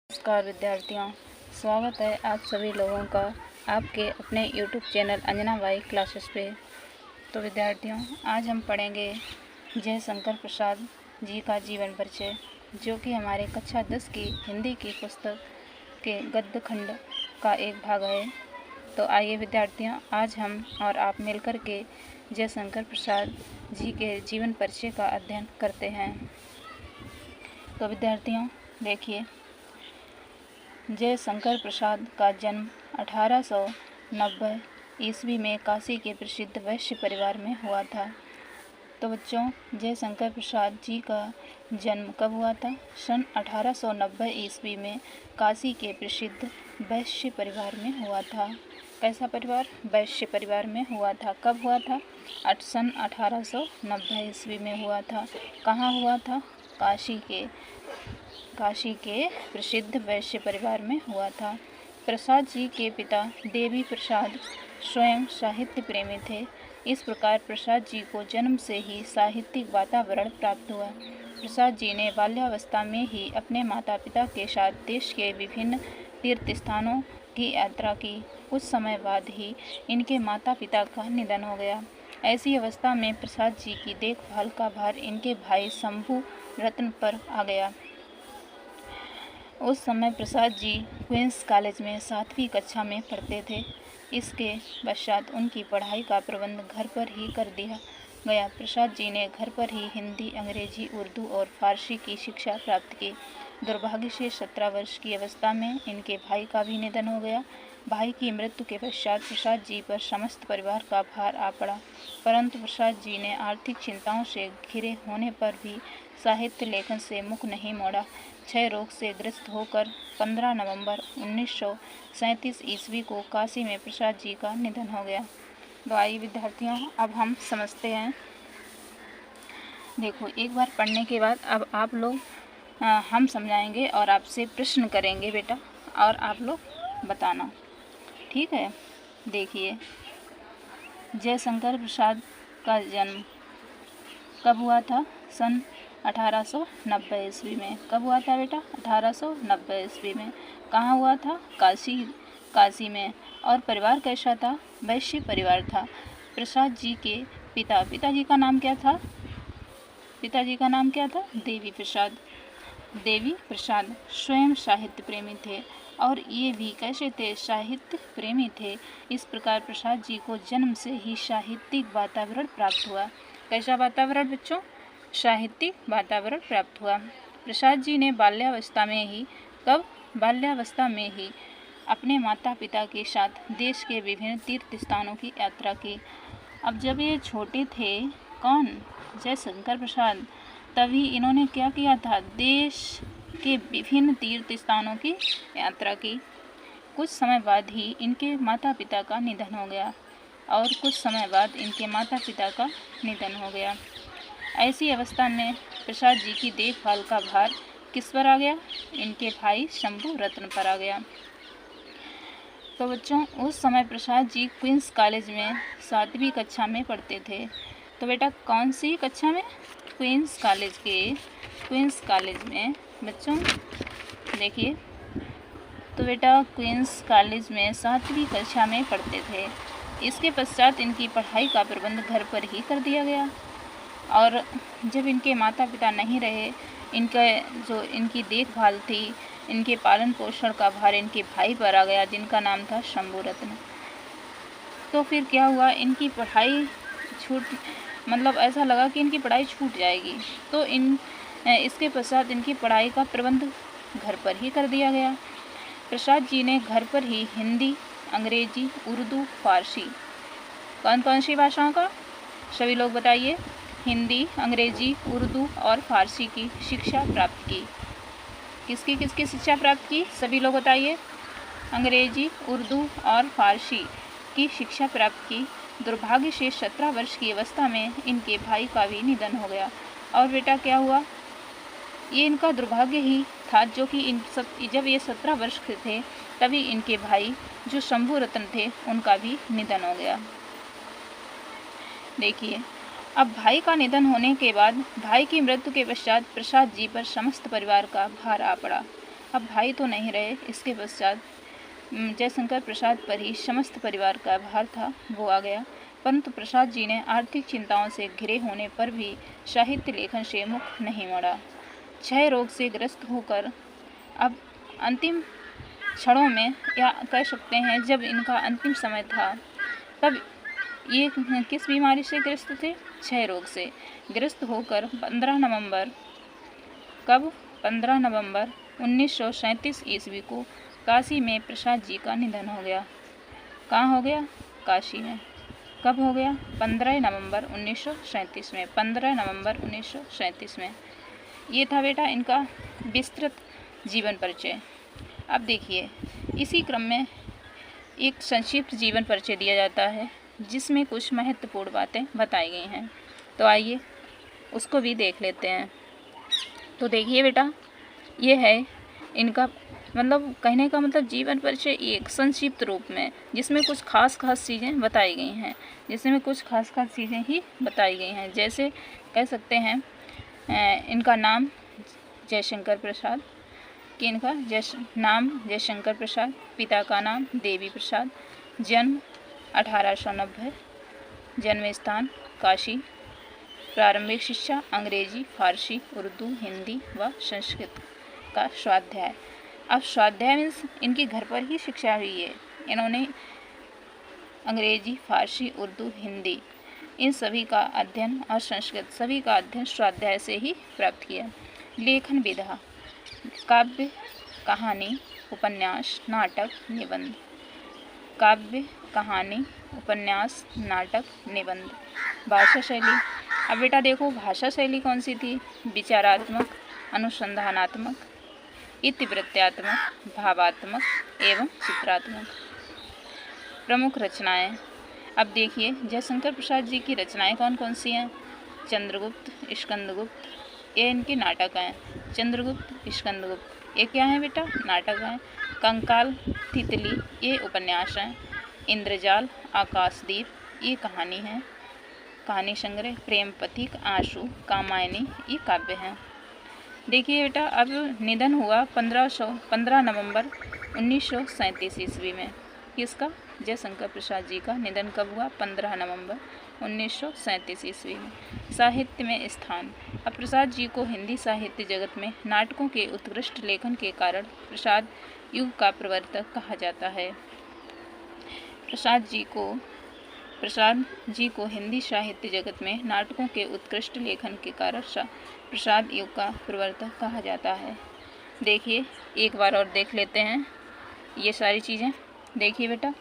नमस्कार विद्यार्थियों, स्वागत है आप सभी लोगों का आपके अपने YouTube channel Anjana by classes पे। तो विद्यार्थियों, आज हम पढ़ेंगे जयशंकर प्रसाद जी का जीवन परिचय, जो कि हमारे कक्षा 10 की हिंदी की पुस्तक के गद्य खंड का एक भाग है। तो आइए विद्यार्थियों, आज हम और आप मिलकर के जयशंकर प्रसाद जी के जीवन परिचय का अध्ययन करते हैं। तो विद्यार्थियों देखिए, जयशंकर प्रसाद का जन्म 1890 ईस्वी में काशी के प्रसिद्ध वैश्य परिवार में हुआ था। तो बच्चों, जयशंकर प्रसाद जी का जन्म कब हुआ था? सन 1890 ईस्वी में काशी के प्रसिद्ध वैश्य परिवार में हुआ था। कैसा परिवार? वैश्य परिवार में हुआ था। कब हुआ था? सन 1890 ईस्वी में हुआ था। कहाँ हुआ था? काशी के प्रसिद्ध वैश्य परिवार में हुआ था। प्रसाद जी के पिता देवी प्रसाद स्वयं साहित्य प्रेमी थे। इस प्रकार प्रसाद जी को जन्म से ही साहित्यिक वातावरण प्राप्त हुआ। प्रसाद जी ने बाल्यावस्था में ही अपने माता पिता के साथ देश के विभिन्न तीर्थ स्थानों की यात्रा की। कुछ समय बाद ही इनके माता पिता का निधन हो गया। ऐसी अवस्था में प्रसाद जी की देखभाल का भार इनके भाई शंभू रत्न पर आ गया। उस समय प्रसाद जी क्वींस कॉलेज में 7वीं कक्षा में पढ़ते थे। इसके पश्चात उनकी पढ़ाई का प्रबंध घर पर ही कर दिया गया। प्रसाद जी ने घर पर ही हिंदी, अंग्रेजी, उर्दू और फारसी की शिक्षा प्राप्त की। दुर्भाग्य से 17 वर्ष की अवस्था में इनके भाई का भी निधन हो गया। भाई की मृत्यु के पश्चात प्रसाद जी पर समस्त परिवार का भार आ पड़ा, परंतु प्रसाद जी ने आर्थिक चिंताओं से घिरे होने पर भी साहित्य लेखन से मुख नहीं मोड़ा। क्षय रोग से ग्रस्त होकर 15 नवंबर 1937 ईस्वी को काशी में प्रसाद जी का निधन हो गया। तो आइए विद्यार्थियों, अब हम समझते हैं। देखो, एक बार पढ़ने के बाद अब आप लोग हम समझाएंगे और आपसे प्रश्न करेंगे बेटा, और आप लोग बताना, ठीक है? देखिए, जयशंकर प्रसाद का जन्म कब हुआ था? सन 1890 ईस्वी में। कब हुआ था बेटा? 1890 ईस्वी में। कहाँ हुआ था? काशी में। और परिवार कैसा था? वैश्य परिवार था। प्रसाद जी के पिताजी का नाम क्या था? पिताजी का नाम क्या था? देवी प्रसाद स्वयं साहित्य प्रेमी थे, और ये भी कैसे थे? साहित्य प्रेमी थे। इस प्रकार प्रसाद जी को जन्म से ही साहित्यिक वातावरण प्राप्त हुआ। कैसा वातावरण बच्चों? साहित्यिक वातावरण प्राप्त हुआ। प्रसाद जी ने बाल्यावस्था में ही अपने माता पिता के साथ देश के विभिन्न तीर्थ स्थानों की यात्रा की। अब जब ये छोटे थे, कौन? जयशंकर प्रसाद, तभी इन्होंने क्या किया था? देश के विभिन्न तीर्थ स्थानों की यात्रा की। कुछ समय बाद ही इनके माता पिता का निधन हो गया, ऐसी अवस्था में प्रसाद जी की देखभाल का भार किस पर आ गया? इनके भाई शंभू रत्न पर आ गया। तो बच्चों, उस समय प्रसाद जी क्वींस कॉलेज में 7वीं कक्षा में पढ़ते थे। तो बेटा, कौन सी कक्षा में? क्वींस कॉलेज में बच्चों देखिए। तो बेटा, क्वींस कॉलेज में 7वीं कक्षा में पढ़ते थे। इसके पश्चात इनकी पढ़ाई का प्रबंध घर पर ही कर दिया गया, और जब इनके माता पिता नहीं रहे, इनकी देखभाल थी, इनके पालन पोषण का भार इनके भाई पर आ गया, जिनका नाम था शंभू रत्न। तो फिर क्या हुआ? इनकी पढ़ाई ऐसा लगा कि इनकी पढ़ाई छूट जाएगी। तो इसके पश्चात इनकी पढ़ाई का प्रबंध घर पर ही कर दिया गया। प्रसाद जी ने घर पर ही हिंदी, अंग्रेजी, उर्दू, फारसी, कौन सी भाषाओं का? सभी लोग बताइए। हिंदी, अंग्रेजी, उर्दू और फारसी की शिक्षा प्राप्त की। किसकी शिक्षा प्राप्त की? सभी लोग बताइए। अंग्रेजी, उर्दू और फारसी की शिक्षा प्राप्त की। दुर्भाग्य से 17 वर्ष की अवस्था में इनके भाई का भी निधन हो गया। और बेटा क्या हुआ? ये इनका दुर्भाग्य ही था, जो कि जब ये 17 वर्ष के थे, तभी इनके भाई जो शंभू रत्न थे, उनका भी निधन हो गया। देखिए, अब भाई का निधन होने के बाद भाई की मृत्यु के पश्चात प्रसाद जी पर समस्त परिवार का भार आ पड़ा। अब भाई तो नहीं रहे। इसके पश्चात जयशंकर प्रसाद पर ही समस्त परिवार का भार था, वो आ गया। परंतु प्रसाद जी ने आर्थिक चिंताओं से घिरे होने पर भी साहित्य लेखन से मुख नहीं मोड़ा। क्षय रोग से ग्रस्त होकर अब अंतिम क्षणों में, या कह सकते हैं जब इनका अंतिम समय था, तब ये किस बीमारी से ग्रस्त थे? क्षय रोग से ग्रस्त होकर 15 नवंबर 1937 ईस्वी को काशी में प्रसाद जी का निधन हो गया। कहाँ हो गया? काशी में। कब हो गया? 15 नवंबर 1937 में। 15 नवंबर 1937 में। ये था बेटा इनका विस्तृत जीवन परिचय। अब देखिए, इसी क्रम में एक संक्षिप्त जीवन परिचय दिया जाता है जिसमें कुछ महत्वपूर्ण बातें बताई गई हैं। तो आइए उसको भी देख लेते हैं। तो देखिए बेटा, ये है इनका मतलब कहने का मतलब जीवन परिचय एक संक्षिप्त रूप में, जिसमें कुछ खास चीज़ें बताई गई हैं, चीज़ें ही बताई गई हैं। जैसे कह सकते हैं इनका नाम जयशंकर प्रसाद, कि इनका नाम जयशंकर प्रसाद, पिता का नाम देवी प्रसाद, जन्म 1890, जन्म स्थान काशी, प्रारंभिक शिक्षा अंग्रेजी, फारसी, उर्दू, हिंदी व संस्कृत का स्वाध्याय। अब स्वाध्याय मीन्स इनकी घर पर ही शिक्षा हुई है। इन्होंने अंग्रेजी, फारसी, उर्दू, हिंदी इन सभी का अध्ययन और संस्कृत सभी का अध्ययन स्वाध्याय से ही प्राप्त किया। लेखन विधा: काव्य, कहानी, उपन्यास, नाटक, निबंध। काव्य, कहानी, उपन्यास, नाटक, निबंध। भाषा शैली: अब बेटा देखो, भाषा शैली कौन सी थी? विचारात्मक, अनुसंधानात्मक, इतिवृत्तात्मक, भावात्मक एवं चित्रात्मक। प्रमुख रचनाएं: अब देखिए जयशंकर प्रसाद जी की रचनाएं कौन कौन सी हैं? चंद्रगुप्त, स्कंदगुप्त, ये इनके नाटक हैं। चंद्रगुप्त, स्कंदगुप्त ये क्या है बेटा? नाटक हैं। कंकाल, तितली ये उपन्यास हैं। इंद्रजाल, आकाशदीप ये कहानी है, कहानी संग्रह। प्रेम पथिक, आंसू, कामायनी ये काव्य हैं। देखिए बेटा, अब निधन हुआ 15 नवंबर 1937 ईस्वी में। किसका? जयशंकर प्रसाद जी का निधन कब हुआ? 15 नवंबर 1937 ईस्वी में। साहित्य में स्थान: अब प्रसाद जी को हिंदी साहित्य जगत में नाटकों के उत्कृष्ट लेखन के कारण प्रसाद युग का प्रवर्तक कहा जाता है। प्रसाद जी को हिंदी साहित्य जगत में नाटकों के उत्कृष्ट लेखन के कारण प्रसाद युग का प्रवर्तक कहा जाता है। देखिए एक बार और देख लेते हैं ये सारी चीज़ें। देखिए बेटा,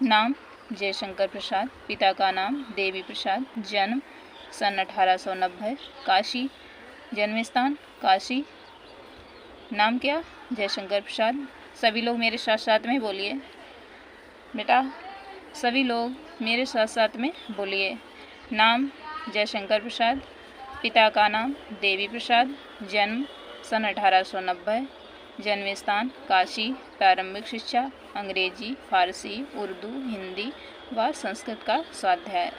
नाम जयशंकर प्रसाद, पिता का नाम देवी प्रसाद, जन्म सन 1890, काशी, जन्म स्थान काशी, नाम क्या? जयशंकर प्रसाद। सभी लोग मेरे साथ साथ में बोलिए बेटा, सभी लोग मेरे साथ साथ में बोलिए। नाम जयशंकर प्रसाद, पिता का नाम देवी प्रसाद, जन्म सन 1890, जन्म स्थान काशी, प्रारंभिक शिक्षा अंग्रेजी, फारसी, उर्दू, हिंदी व संस्कृत का स्वाध्याय।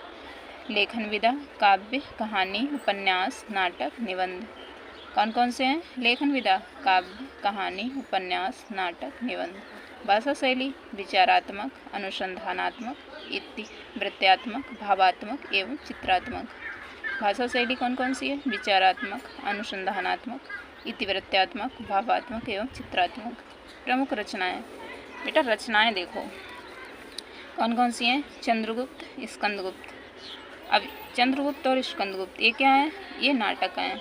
लेखन विधा: काव्य, कहानी, उपन्यास, नाटक, निबंध। कौन कौन से हैं लेखन विधा? काव्य, कहानी, उपन्यास, नाटक, निबंध। भाषा शैली: विचारात्मक, अनुसंधानात्मक, इतिवृत्तात्मक, भावात्मक एवं चित्रात्मक। भाषा शैली कौन कौन सी है? विचारात्मक, अनुसंधानात्मक, इतिवृत्तात्मक, भावात्मक एवं चित्रात्मक। प्रमुख रचनाएं: बेटा रचनाएं देखो कौन कौन सी हैं? चंद्रगुप्त, स्कंदगुप्त। अब चंद्रगुप्त और स्कंदगुप्त ये क्या है? ये नाटक हैं।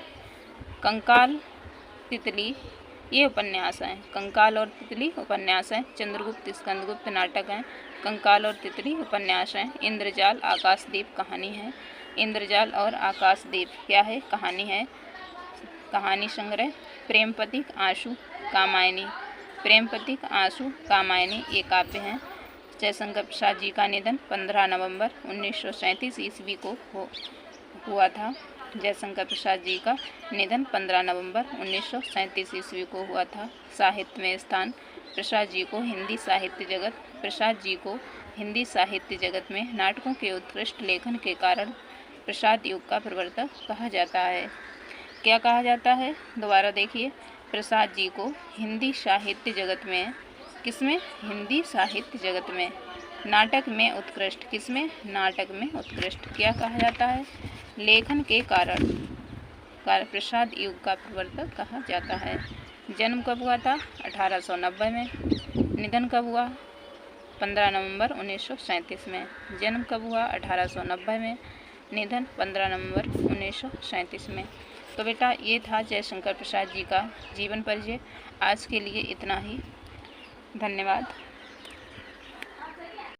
कंकाल, तितली ये उपन्यास हैं। कंकाल और तितली उपन्यास हैं। चंद्रगुप्त, स्कंदगुप्त नाटक हैं। कंकाल और तितली उपन्यास हैं। इंद्रजाल, आकाशदीप कहानी है। इंद्रजाल और आकाशदीप क्या है? कहानी है, कहानी संग्रह। प्रेम पथिक, आंसू, कामायनी। प्रेम पथिक, आंसू, कामायनी ये काव्य हैं। जयशंकर प्रसाद जी का निधन 15 नवंबर 1937 ईस्वी को हुआ था। जयशंकर प्रसाद जी का निधन 15 नवंबर 1937 ईस्वी को हुआ था। साहित्य में स्थान: प्रसाद जी को हिंदी साहित्य जगत में नाटकों के उत्कृष्ट लेखन के कारण प्रसाद युग का प्रवर्तक कहा जाता है। क्या कहा जाता है? दोबारा देखिए, प्रसाद जी को हिंदी साहित्य जगत में, किसमें? हिंदी साहित्य जगत में नाटक में उत्कृष्ट, किसमें? नाटक में उत्कृष्ट क्या कहा जाता है? लेखन के कारण प्रसाद युग का प्रवर्तक कहा जाता है। जन्म कब हुआ था? 1890 में। निधन कब हुआ? 15 नवंबर 1937 में। जन्म कब हुआ? 1890 में। निधन 15 नवंबर 1937 में। तो बेटा ये था जयशंकर प्रसाद जी का जीवन परिचय। आज के लिए इतना ही। धन्यवाद।